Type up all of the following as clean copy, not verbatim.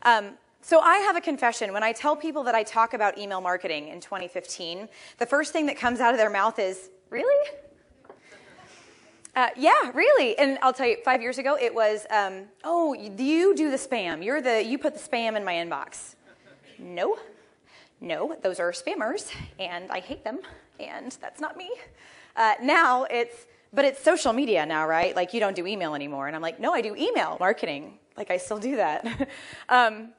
So I have a confession. When I tell people that I talk about email marketing in 2015, the first thing that comes out of their mouth is, really? Yeah, really. And I'll tell you, 5 years ago, it was, oh, you do the spam. You put the spam in my inbox. No, those are spammers, and I hate them, and that's not me. Now but it's social media now, right? Like, you don't do email anymore. And I'm like, no, I do email marketing. Like, I still do that.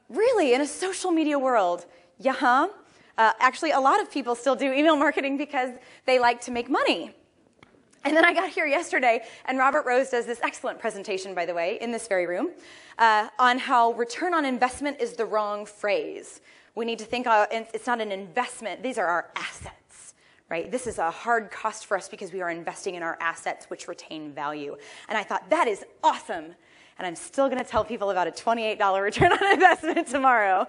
Really, in a social media world, yeah. Actually, a lot of people still do email marketing because they like to make money. And then I got here yesterday, and Robert Rose does this excellent presentation, by the way, in this very room, on how return on investment is the wrong phrase. We need to think, it's not an investment. These are our assets. Right? This is a hard cost for us because we are investing in our assets, which retain value. And I thought, that is awesome. And I'm still going to tell people about a $28 return on investment tomorrow.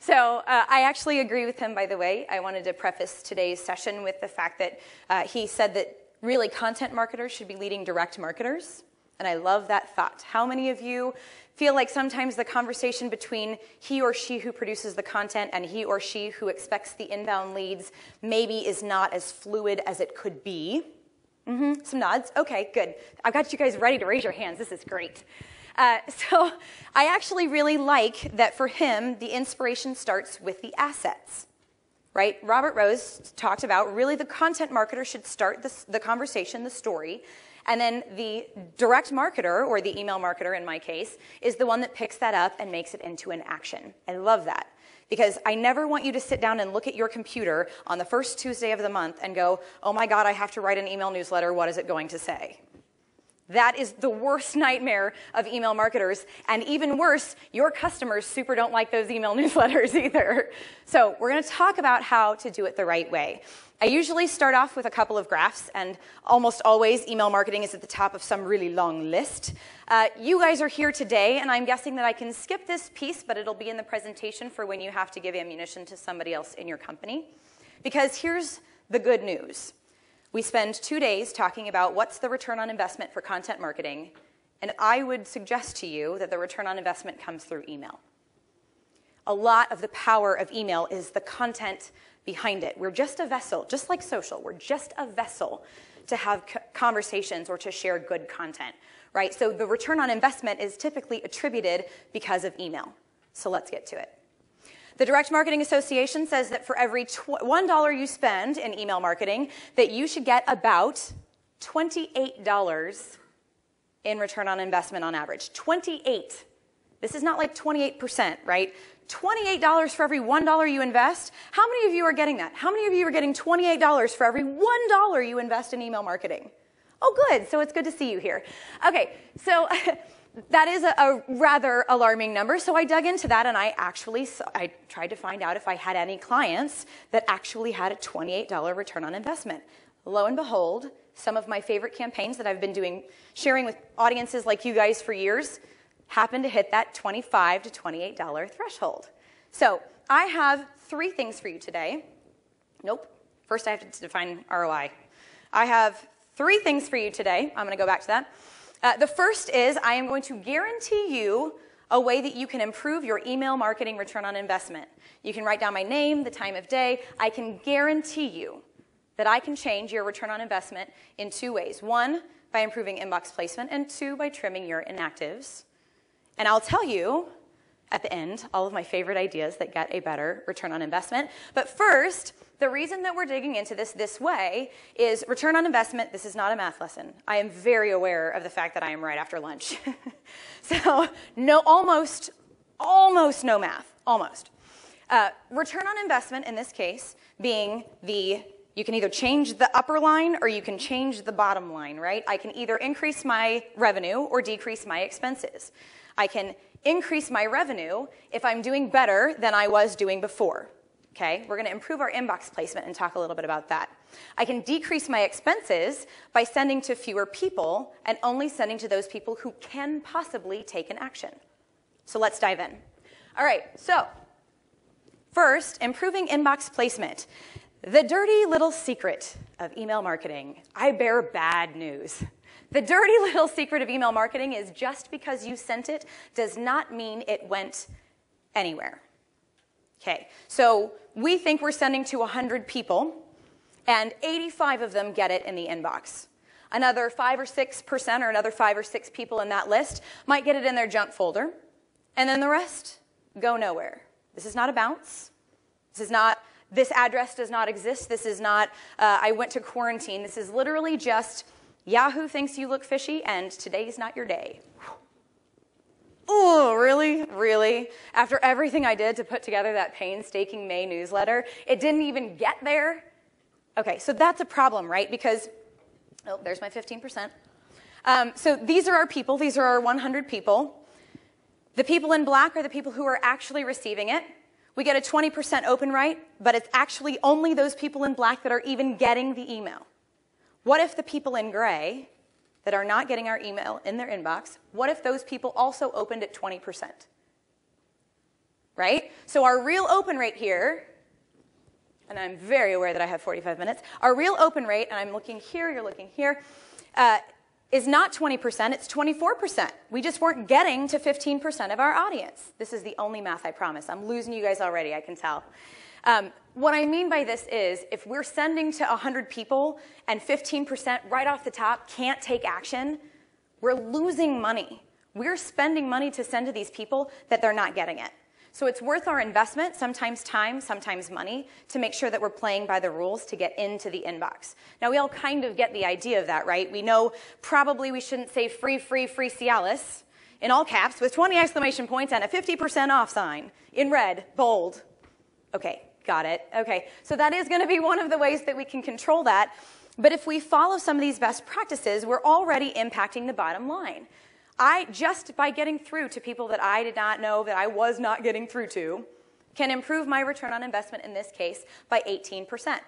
So I actually agree with him, by the way. I wanted to preface today's session with the fact that he said that really content marketers should be leading direct marketers. And I love that thought. How many of you feel like sometimes the conversation between he or she who produces the content and he or she who expects the inbound leads maybe is not as fluid as it could be? Some nods. Okay, good. I've got you guys ready to raise your hands. This is great. So I actually really like that for him, the inspiration starts with the assets. Right? Robert Rose talked about really the content marketer should start the conversation, the story, and then the direct marketer, or the email marketer in my case, is the one that picks that up and makes it into an action. I love that. Because I never want you to sit down and look at your computer on the first Tuesday of the month and go, oh my God, I have to write an email newsletter. What is it going to say? That is the worst nightmare of email marketers. And even worse, your customers super don't like those email newsletters either. So we're going to talk about how to do it the right way. I usually start off with a couple of graphs, and almost always email marketing is at the top of some really long list. You guys are here today, and I'm guessing that I can skip this piece, but it'll be in the presentation for when you have to give ammunition to somebody else in your company. Because here's the good news. We spend 2 days talking about what's the return on investment for content marketing, and I would suggest to you that the return on investment comes through email. A lot of the power of email is the content behind it. We're just a vessel, just like social. We're just a vessel to have conversations or to share good content, right? So the return on investment is typically attributed because of email. So let's get to it. The Direct Marketing Association says that for every $1 you spend in email marketing, that you should get about $28 in return on investment on average. 28. This is not like 28%, right? $28 for every $1 you invest. How many of you are getting that? How many of you are getting $28 for every $1 you invest in email marketing? Oh, good. So it's good to see you here. Okay, so that is a rather alarming number, so I dug into that, and I tried to find out if I had any clients that actually had a $28 return on investment. Lo and behold, some of my favorite campaigns that I've been sharing with audiences like you guys for years, happen to hit that $25 to $28 threshold. So I have 3 things for you today. Nope. First, I have to define ROI. I have 3 things for you today. I'm going to go back to that. The first is I am going to guarantee you a way that you can improve your email marketing return on investment. You can write down my name, the time of day. I can guarantee you that I can change your return on investment in 2 ways. 1, by improving inbox placement, and 2, by trimming your inactives. And I'll tell you at the end all of my favorite ideas that get a better return on investment. But first, the reason that we're digging into this way is return on investment. This is not a math lesson. I am very aware of the fact that I am right after lunch. So almost no math, almost. Return on investment in this case being you can either change the upper line or you can change the bottom line, right? I can either increase my revenue or decrease my expenses. I can increase my revenue if I'm doing better than I was doing before. Okay, we're going to improve our inbox placement and talk a little bit about that. I can decrease my expenses by sending to fewer people and only sending to those people who can possibly take an action. So let's dive in. All right, so first, improving inbox placement. The dirty little secret of email marketing. I bear bad news. The dirty little secret of email marketing is just because you sent it does not mean it went anywhere. Okay, so we think we're sending to 100 people, and 85 of them get it in the inbox. Another 5 or 6%, or another 5 or 6 people in that list might get it in their junk folder, and then the rest go nowhere. This is not a bounce. This is not, this address does not exist. This is not, I went to quarantine. This is literally just, Yahoo thinks you look fishy, and today's not your day. Oh, really? Really? After everything I did to put together that painstaking May newsletter, it didn't even get there? Okay, so that's a problem, right? Because, oh, there's my 15%. So these are our people. These are our 100 people. The people in black are the people who are actually receiving it. We get a 20% open rate, but it's actually only those people in black that are even getting the email. What if the people in gray that are not getting our email in their inbox, what if those people also opened at 20%? Right? So our real open rate here, and I'm very aware that I have 45 minutes, our real open rate, and I'm looking here, you're looking here, is not 20%, it's 24%. We just weren't getting to 15% of our audience. This is the only math, I promise. I'm losing you guys already, I can tell. What I mean by this is, if we're sending to 100 people and 15% right off the top can't take action, we're losing money. We're spending money to send to these people that they're not getting it. So it's worth our investment, sometimes time, sometimes money, to make sure that we're playing by the rules to get into the inbox. Now, we all kind of get the idea of that, right? We know probably we shouldn't say free, free, free Cialis in all caps with 20 exclamation points and a 50% off sign in red, bold. Okay. Got it. Okay, so that is going to be one of the ways that we can control that. But if we follow some of these best practices, we're already impacting the bottom line. Just by getting through to people that I did not know that I was not getting through to, can improve my return on investment in this case by 18%.